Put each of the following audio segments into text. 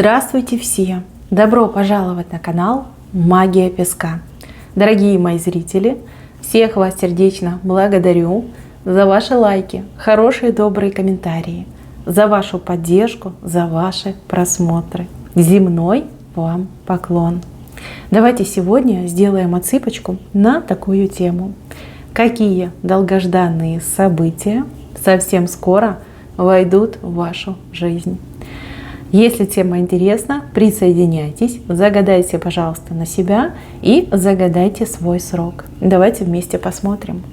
Здравствуйте все! Добро пожаловать на канал Магия Песка. Дорогие мои зрители, всех вас сердечно благодарю за ваши лайки, хорошие добрые комментарии, за вашу поддержку, за ваши просмотры. Земной вам поклон! Давайте сегодня сделаем отсыпочку на такую тему. Какие долгожданные события совсем скоро войдут в вашу жизнь? Если тема интересна, присоединяйтесь, загадайте, пожалуйста, на себя и загадайте свой срок. Давайте вместе посмотрим.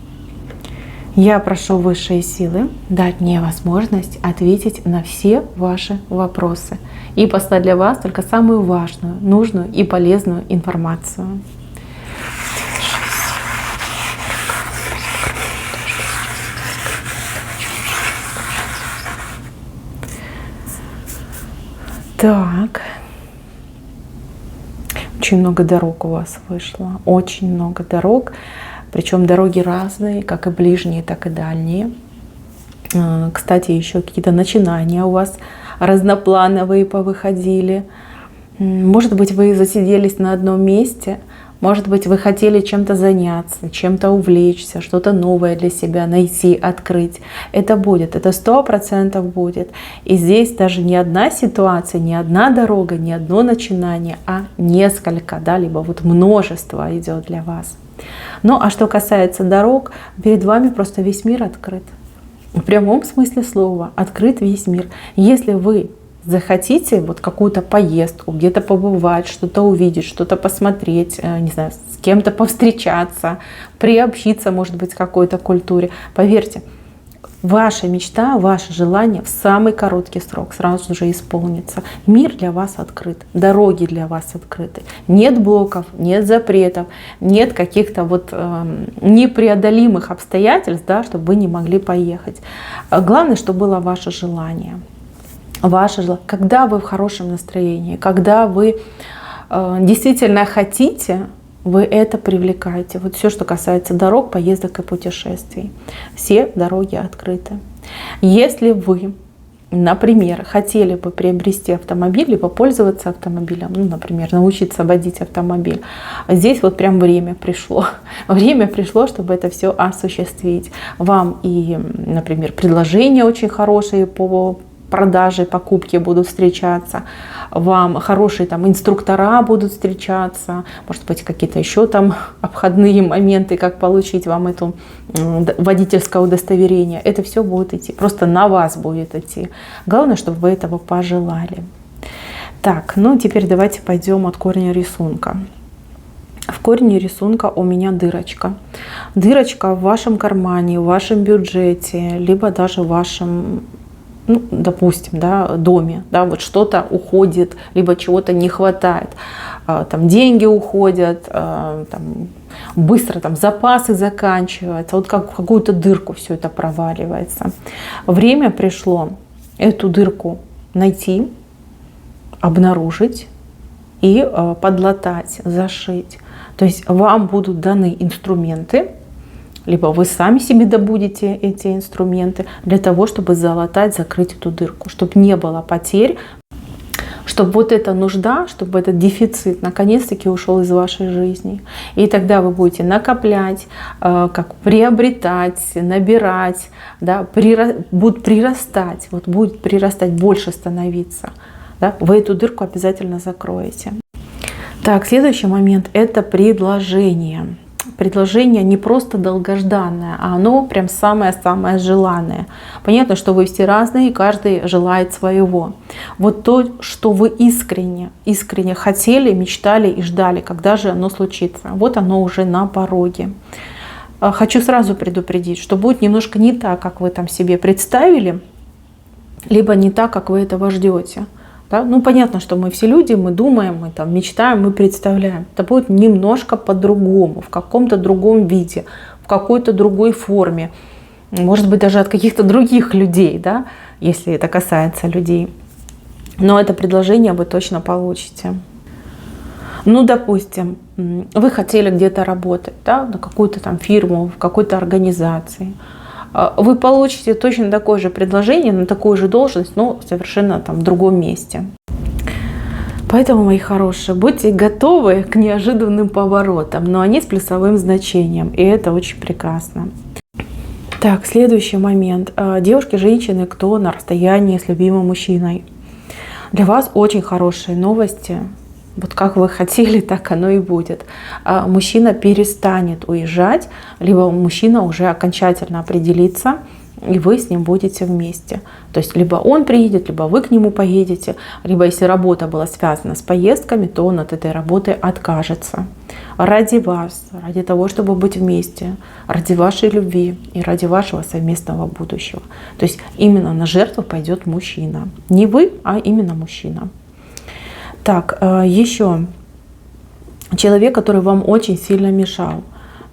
Я прошу высшие силы дать мне возможность ответить на все ваши вопросы и послать для вас только самую важную, нужную и полезную информацию. Так, очень много дорог у вас вышло, очень много дорог, причем дороги разные, как и ближние, так и дальние. Кстати, еще какие-то начинания у вас разноплановые повыходили. Может быть, вы засиделись на одном месте, может быть, вы хотели чем-то заняться, чем-то увлечься, что-то новое для себя найти, открыть. Это будет, это 100% будет. И здесь даже не одна ситуация, не одна дорога, не одно начинание, а несколько, да, либо вот множество идет для вас. Ну, а что касается дорог, перед вами просто весь мир открыт. В прямом смысле слова открыт весь мир. Если вы захотите вот какую-то поездку, где-то побывать, что-то увидеть, что-то посмотреть, не знаю, с кем-то повстречаться, приобщиться, может быть, к какой-то культуре, поверьте, ваша мечта, ваше желание в самый короткий срок сразу же исполнится. Мир для вас открыт, дороги для вас открыты. Нет блоков, нет запретов, нет каких-то вот непреодолимых обстоятельств, да, чтобы вы не могли поехать. Главное, чтобы было ваше желание. Когда вы в хорошем настроении, когда вы действительно хотите, вы это привлекаете. Вот все, что касается дорог, поездок и путешествий. Все дороги открыты. Если вы, например, хотели бы приобрести автомобиль, либо пользоваться автомобилем, ну, например, научиться водить автомобиль, здесь вот прям время пришло. Время пришло, чтобы это все осуществить. Вам и, например, предложения очень хорошие по продажи, покупки будут встречаться, вам хорошие там инструктора будут встречаться, может быть, какие-то еще там обходные моменты, как получить вам это водительское удостоверение. Это все будет идти, просто на вас будет идти. Главное, чтобы вы этого пожелали. Так, ну теперь давайте пойдем от корня рисунка. В корне рисунка у меня дырочка. Дырочка в вашем кармане, в вашем бюджете, либо даже в вашем, ну, допустим, да, доме, да, вот что-то уходит, либо чего-то не хватает, там деньги уходят, там, быстро там запасы заканчиваются, вот как в какую-то дырку все это проваливается. Время пришло эту дырку найти, обнаружить и подлатать, зашить. То есть вам будут даны инструменты, либо вы сами себе добудете эти инструменты для того, чтобы залатать, закрыть эту дырку, чтобы не было потерь, чтобы вот эта нужда, чтобы этот дефицит наконец-таки ушел из вашей жизни. И тогда вы будете накоплять, как приобретать, набирать, да, будет прирастать, вот будет прирастать, больше становиться. Да, вы эту дырку обязательно закроете. Так, следующий момент – это предложение. Предложение не просто долгожданное, а оно прям самое-самое желанное. Понятно, что вы все разные, и каждый желает своего. Вот то, что вы искренне хотели, мечтали и ждали, когда же оно случится. Вот оно уже на пороге. Хочу сразу предупредить, что будет немножко не так, как вы там себе представили, либо не так, как вы этого ждете. Да? Ну, понятно, что мы все люди, мы думаем, мы там мечтаем, мы представляем. Это будет немножко по-другому, в каком-то другом виде, в какой-то другой форме. Может быть, даже от каких-то других людей, да? Если это касается людей. Но это предложение вы точно получите. Ну, допустим, вы хотели где-то работать, да? На какую-то там фирму, в какой-то организации. вы получите точно такое же предложение на такую же должность, но совершенно там в другом месте. Поэтому, мои хорошие, будьте готовы к неожиданным поворотам, но они с плюсовым значением, и это очень прекрасно. Так, следующий момент. Девушки, женщины, кто на расстоянии с любимым мужчиной. Для вас очень хорошие новости. Вот как вы хотели, так оно и будет. Мужчина перестанет уезжать, либо мужчина уже окончательно определится, и вы с ним будете вместе. То есть либо он приедет, либо вы к нему поедете, либо если работа была связана с поездками, то он от этой работы откажется. Ради вас, ради того, чтобы быть вместе, ради вашей любви и ради вашего совместного будущего. То есть именно на жертву пойдет мужчина. Не вы, а именно мужчина. Так, еще человек, который вам очень сильно мешал.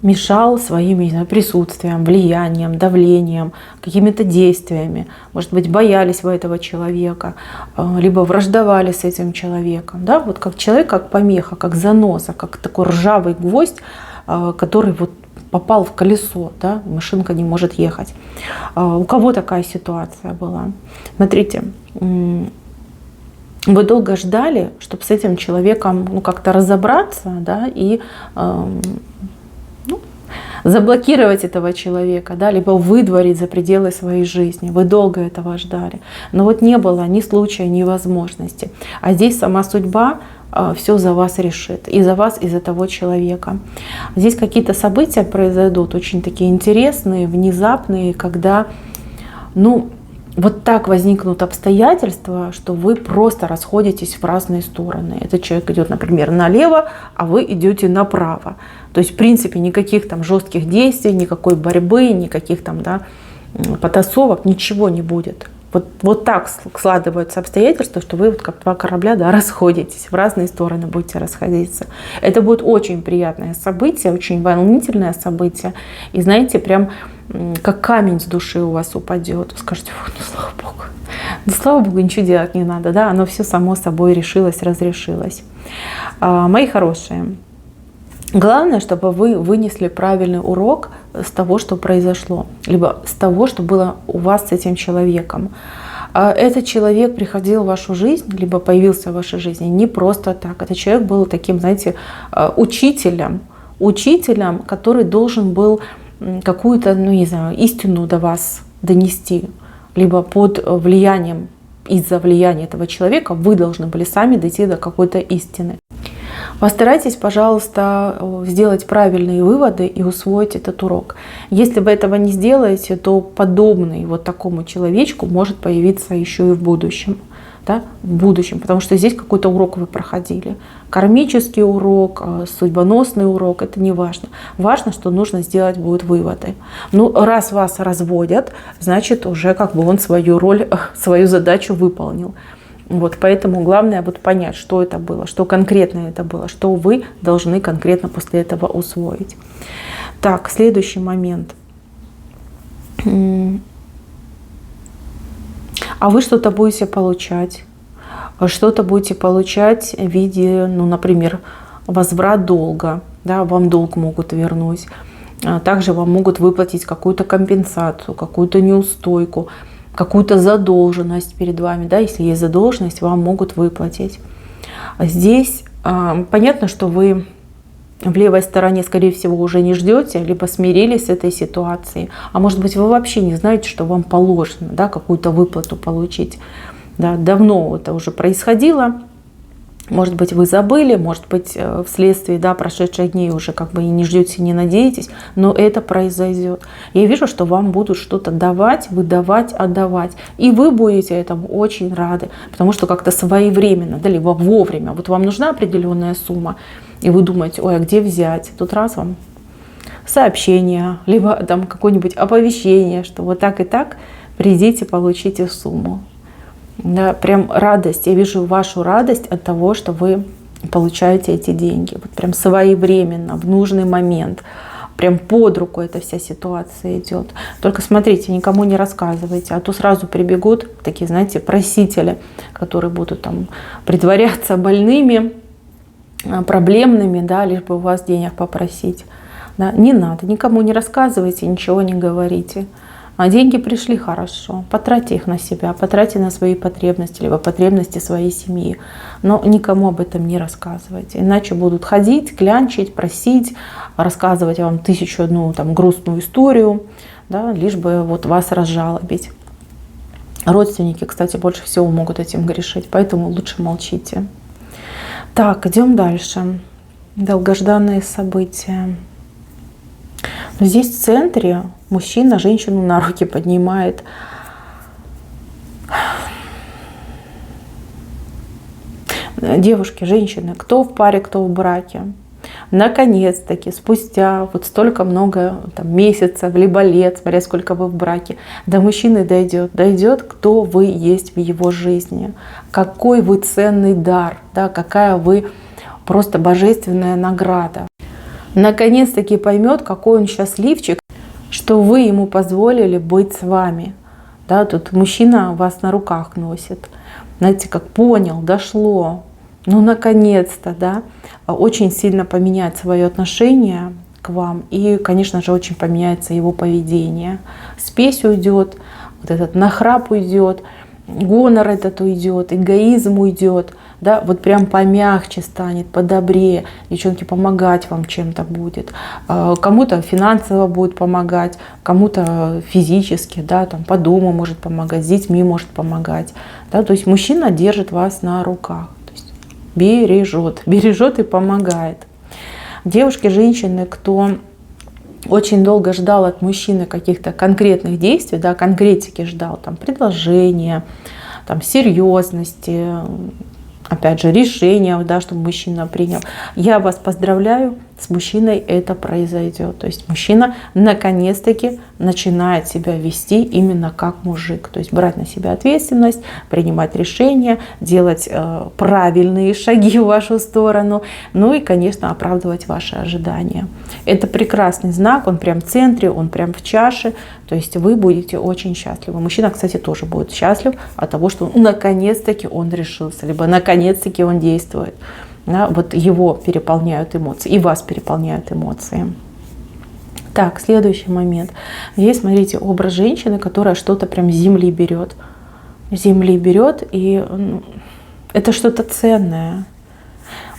Мешал своим, не знаю, присутствием, влиянием, давлением, какими-то действиями. Может быть, боялись вы этого человека, либо враждовали с этим человеком. Да? Вот как человек, как помеха, как заноза, как такой ржавый гвоздь, который вот попал в колесо, да? Машинка не может ехать. У кого такая ситуация была? Смотрите, вы долго ждали, чтобы с этим человеком как-то разобраться, да, и заблокировать этого человека, да, либо выдворить за пределы своей жизни. Вы долго этого ждали. Но вот не было ни случая, ни возможности. А здесь сама судьба все за вас решит. И за вас, и за того человека. Здесь какие-то события произойдут, очень такие интересные, внезапные, когда, вот так возникнут обстоятельства, что вы просто расходитесь в разные стороны. Этот человек идет, например, налево, а вы идете направо. То есть, в принципе, никаких там жестких действий, никакой борьбы, никаких там, да, потасовок, ничего не будет. Вот так складываются обстоятельства, что вы вот как два корабля, да, расходитесь, в разные стороны будете расходиться. Это будет очень приятное событие, очень волнительное событие. И знаете, прям как камень с души у вас упадет. Вы скажете: слава Богу. Слава Богу, ничего делать не надо, да, оно все само собой решилось, разрешилось. Мои хорошие, главное, чтобы вы вынесли правильный урок с того, что произошло, либо с того, что было у вас с этим человеком. Этот человек приходил в вашу жизнь, либо появился в вашей жизни не просто так. Этот человек был таким, знаете, учителем, который должен был какую-то, истину до вас донести, либо под влиянием, из-за влияния этого человека вы должны были сами дойти до какой-то истины. Постарайтесь, пожалуйста, сделать правильные выводы и усвоить этот урок. Если вы этого не сделаете, то подобный вот такому человечку может появиться еще и в будущем. Да? В будущем, потому что здесь какой-то урок вы проходили. Кармический урок, судьбоносный урок, это не важно. Важно, что нужно сделать будут выводы. Раз вас разводят, значит уже он свою роль, свою задачу выполнил. Вот, поэтому главное понять, что это было, что конкретно это было, что вы должны конкретно после этого усвоить. Так, следующий момент. А вы что-то будете получать. Что-то будете получать в виде, например, возврат долга. Да, вам долг могут вернуть. Также вам могут выплатить какую-то компенсацию, какую-то неустойку, какую-то задолженность перед вами. Да, если есть задолженность, вам могут выплатить. Здесь понятно, что вы в левой стороне, скорее всего, уже не ждете, либо смирились с этой ситуацией. А может быть, вы вообще не знаете, что вам положено, да, какую-то выплату получить. Да, давно это уже происходило. Может быть, вы забыли, может быть, вследствие прошедших дней уже и не ждете, не надеетесь, но это произойдет. Я вижу, что вам будут что-то давать, выдавать, отдавать. И вы будете этому очень рады, потому что как-то своевременно, да, либо вовремя. Вот вам нужна определенная сумма, и вы думаете: ой, а где взять? Тут раз вам сообщение, либо там какое-нибудь оповещение, что вот так и так придите, получите сумму. Да, прям радость. Я вижу вашу радость от того, что вы получаете эти деньги. Вот прям своевременно, в нужный момент. Прям под руку эта вся ситуация идет. Только смотрите, никому не рассказывайте, а то сразу прибегут такие, знаете, просители, которые будут там притворяться больными, проблемными, да, лишь бы у вас денег попросить. Да, не надо, никому не рассказывайте, ничего не говорите. А деньги пришли, хорошо, потратьте их на себя, потратьте на свои потребности, либо потребности своей семьи. Но никому об этом не рассказывайте, иначе будут ходить, клянчить, просить, рассказывать вам 1001 там грустную историю, да, лишь бы вот вас разжалобить. Родственники, кстати, больше всего могут этим грешить, поэтому лучше молчите. Так, идем дальше. Долгожданные события. Здесь в центре мужчина женщину на руки поднимает. Девушки, женщины, кто в паре, кто в браке. Наконец-таки, спустя вот столько много там, месяцев, либо лет, смотря сколько вы в браке, до мужчины дойдет, кто вы есть в его жизни, какой вы ценный дар, да, какая вы просто божественная награда. Наконец-таки поймет, какой он счастливчик, что вы ему позволили быть с вами. Да, тут мужчина вас на руках носит. Знаете, как понял, дошло. Ну, наконец-то, да, очень сильно поменяет свое отношение к вам. И, конечно же, очень поменяется его поведение. Спесь уйдет, вот этот нахрап уйдет, гонор этот уйдет, эгоизм уйдет. Да, вот прям помягче станет, подобрее. Девчонки, помогать вам чем-то будет. Кому-то финансово будет помогать, кому-то физически, да, там, по дому может помогать, с детьми может помогать. Да, то есть мужчина держит вас на руках. То есть бережет и помогает. Девушки, женщины, кто очень долго ждал от мужчины каких-то конкретных действий, да, конкретики ждал, там, предложения, там, серьезности, опять же, решение, да, чтобы мужчина принял. Я вас поздравляю, с мужчиной это произойдет. То есть мужчина наконец-таки начинает себя вести именно как мужик. То есть брать на себя ответственность, принимать решения, делать правильные шаги в вашу сторону. Ну и, конечно, оправдывать ваши ожидания. Это прекрасный знак, он прям в центре, он прям в чаше. То есть вы будете очень счастливы. Мужчина, кстати, тоже будет счастлив от того, что наконец-таки он решился, либо наконец-таки он действует. Да, вот его переполняют эмоции, и вас переполняют эмоции. Так, следующий момент. Здесь, смотрите, образ женщины, которая что-то прям с земли берет. И это что-то ценное.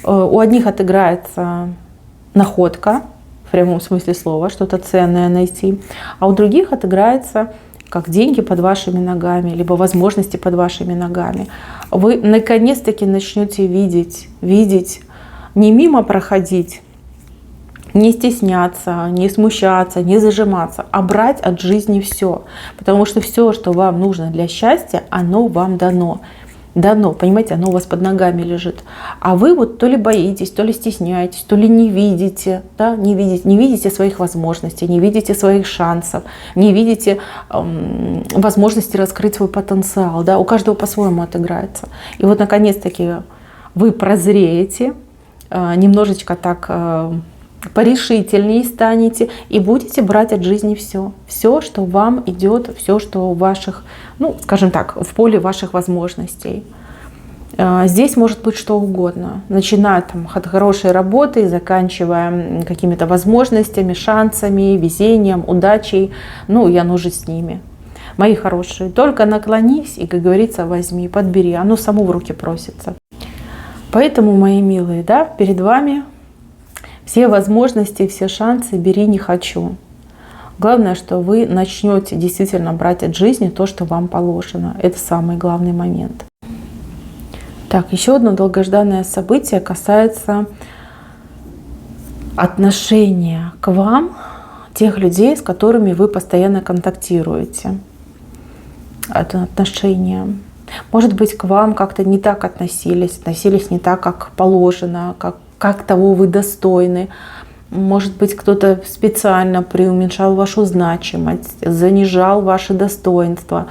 У одних отыграется находка, в прямом смысле слова, что-то ценное найти, а у других отыграется как деньги под вашими ногами, либо возможности под вашими ногами. Вы наконец-таки начнете видеть, не мимо проходить, не стесняться, не смущаться, не зажиматься, а брать от жизни все. Потому что все, что вам нужно для счастья, оно вам дано. Понимаете, оно у вас под ногами лежит. А вы вот то ли боитесь, то ли стесняетесь, то ли не видите, да, не видите своих возможностей, не видите своих шансов, не видите возможности раскрыть свой потенциал. Да, у каждого по-своему отыграется. И вот наконец-таки вы прозреете, немножечко так порешительнее станете и будете брать от жизни все. Все, что вам идет, все, что в ваших, ну, скажем так, в поле ваших возможностей. Здесь может быть что угодно. Начиная там, от хорошей работы, заканчивая какими-то возможностями, шансами, везением, удачей. Ну, я нужен с ними. Мои хорошие, только наклонись и, как говорится, возьми, подбери. Оно само в руки просится. Поэтому, мои милые, да, перед вами все возможности, все шансы, бери, не хочу. Главное, что вы начнете действительно брать от жизни то, что вам положено. Это самый главный момент. Так, еще одно долгожданное событие касается отношения к вам тех людей, с которыми вы постоянно контактируете. Это отношения. Может быть, к вам как-то не так относились не так, как положено, как того вы достойны. Может быть, кто-то специально преуменьшал вашу значимость, занижал ваши достоинства.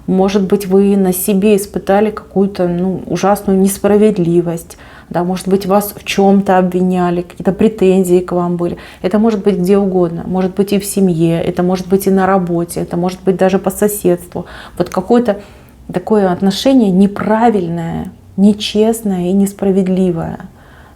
Может быть, вы на себе испытали какую-то ужасную несправедливость. Да, может быть, вас в чем-то обвиняли, какие-то претензии к вам были. Это может быть где угодно. Может быть и в семье, это может быть и на работе, это может быть даже по соседству. Вот какое-то такое отношение неправильное, нечестное и несправедливое.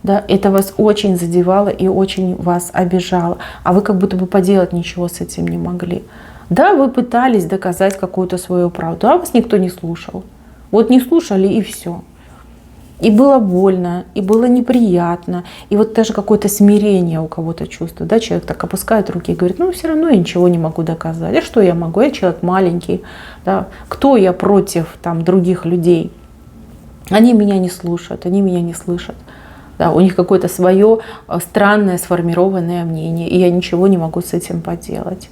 Да, это вас очень задевало и очень вас обижало. А вы как будто бы поделать ничего с этим не могли. Да, вы пытались доказать какую-то свою правду, а вас никто не слушал. Вот не слушали и все. И было больно, и было неприятно, и вот даже какое-то смирение у кого-то чувствует. Да? Человек так опускает руки и говорит, ну все равно я ничего не могу доказать. А что я могу? Я человек маленький. Да? Кто я против там, других людей? Они меня не слушают, они меня не слышат. Да, у них какое-то свое странное сформированное мнение, и я ничего не могу с этим поделать.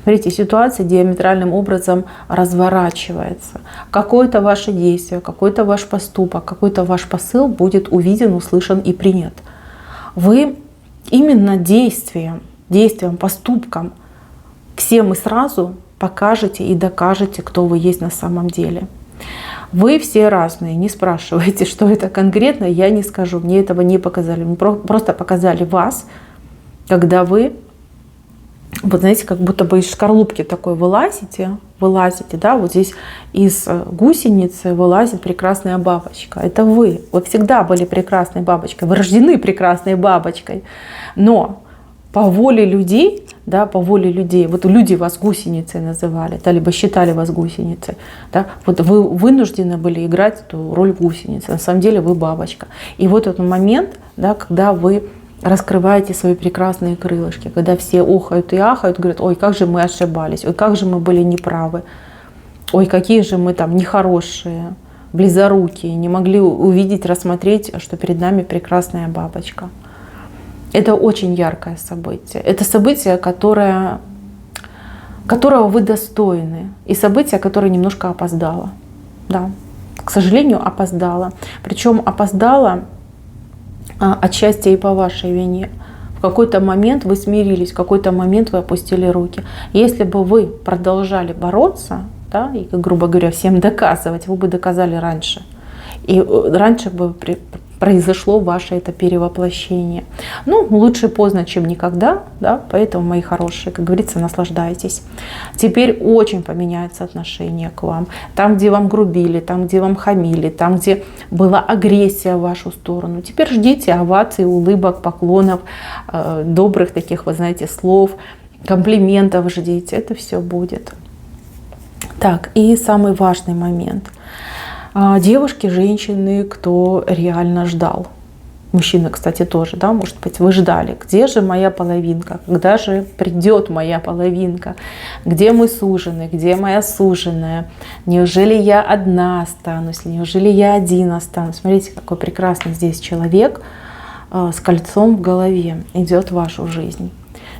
Смотрите, ситуация диаметральным образом разворачивается. Какое-то ваше действие, какой-то ваш поступок, какой-то ваш посыл будет увиден, услышан и принят. Вы именно действием, поступком всем и сразу покажете и докажете, кто вы есть на самом деле. Вы все разные, не спрашивайте, что это конкретно, я не скажу, мне этого не показали. Мне просто показали вас, когда вы, вот знаете, как будто бы из шкарлупки такой вылазите, да, вот здесь из гусеницы вылазит прекрасная бабочка. Это вы всегда были прекрасной бабочкой, вы рождены прекрасной бабочкой, но по воле людей, да, по воле людей, вот люди вас гусеницей называли, да, либо считали вас гусеницей, да, вот вы вынуждены были играть эту роль гусеницы, на самом деле вы бабочка. И вот этот момент, да, когда вы раскрываете свои прекрасные крылышки, когда все охают и ахают, говорят, ой, как же мы ошибались, ой, как же мы были неправы, ой, какие же мы там нехорошие, близорукие, не могли увидеть, рассмотреть, что перед нами прекрасная бабочка. Это очень яркое событие. Это событие, которого вы достойны. И событие, которое немножко опоздало. Да, к сожалению, опоздало. Причем опоздало отчасти и по вашей вине. В какой-то момент вы смирились, в какой-то момент вы опустили руки. Если бы вы продолжали бороться, да, и, грубо говоря, всем доказывать, вы бы доказали раньше. И раньше бы произошло ваше это перевоплощение. Ну, лучше поздно, чем никогда, да, поэтому, мои хорошие, как говорится, наслаждайтесь. Теперь очень поменяется отношение к вам. Там, где вам грубили, там, где вам хамили, там, где была агрессия в вашу сторону. Теперь ждите оваций, улыбок, поклонов, добрых таких, вы знаете, слов, комплиментов ждите. Это все будет. Так, и самый важный момент. Девушки, женщины, кто реально ждал. Мужчины, кстати, тоже, да, может быть, вы ждали. Где же моя половинка? Когда же придет моя половинка? Где мой суженый? Где моя суженая? Неужели я одна останусь? Неужели я один останусь? Смотрите, какой прекрасный здесь человек с кольцом в голове идет в вашу жизнь.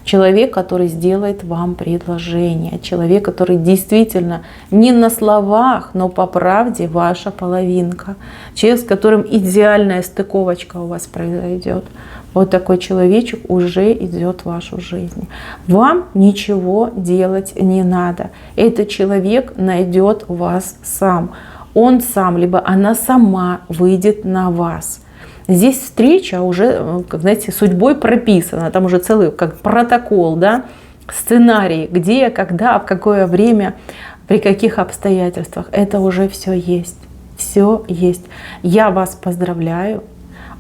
Человек, который сделает вам предложение. Человек, который действительно не на словах, но по правде ваша половинка. Человек, с которым идеальная стыковочка у вас произойдет. Вот такой человечек уже идет в вашу жизнь. Вам ничего делать не надо. Этот человек найдет вас сам. Он сам, либо она сама выйдет на вас. Здесь встреча уже, как знаете, судьбой прописана. Там уже целый как протокол, да, сценарий, где, когда, в какое время, при каких обстоятельствах. Это уже все есть. Все есть. Я вас поздравляю.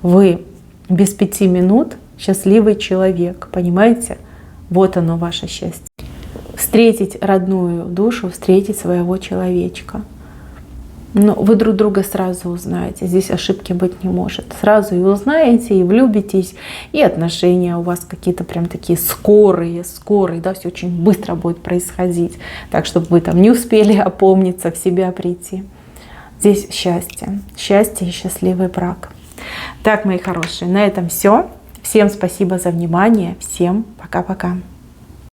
Вы без 5 минут счастливый человек. Понимаете? Вот оно, ваше счастье. Встретить родную душу, встретить своего человечка. Но вы друг друга сразу узнаете. Здесь ошибки быть не может. Сразу и узнаете, и влюбитесь, и отношения у вас какие-то прям такие скорые, да, все очень быстро будет происходить. Так, чтобы вы там не успели опомниться, в себя прийти. Здесь счастье. Счастье и счастливый брак. Так, мои хорошие, на этом все. Всем спасибо за внимание. Всем пока-пока.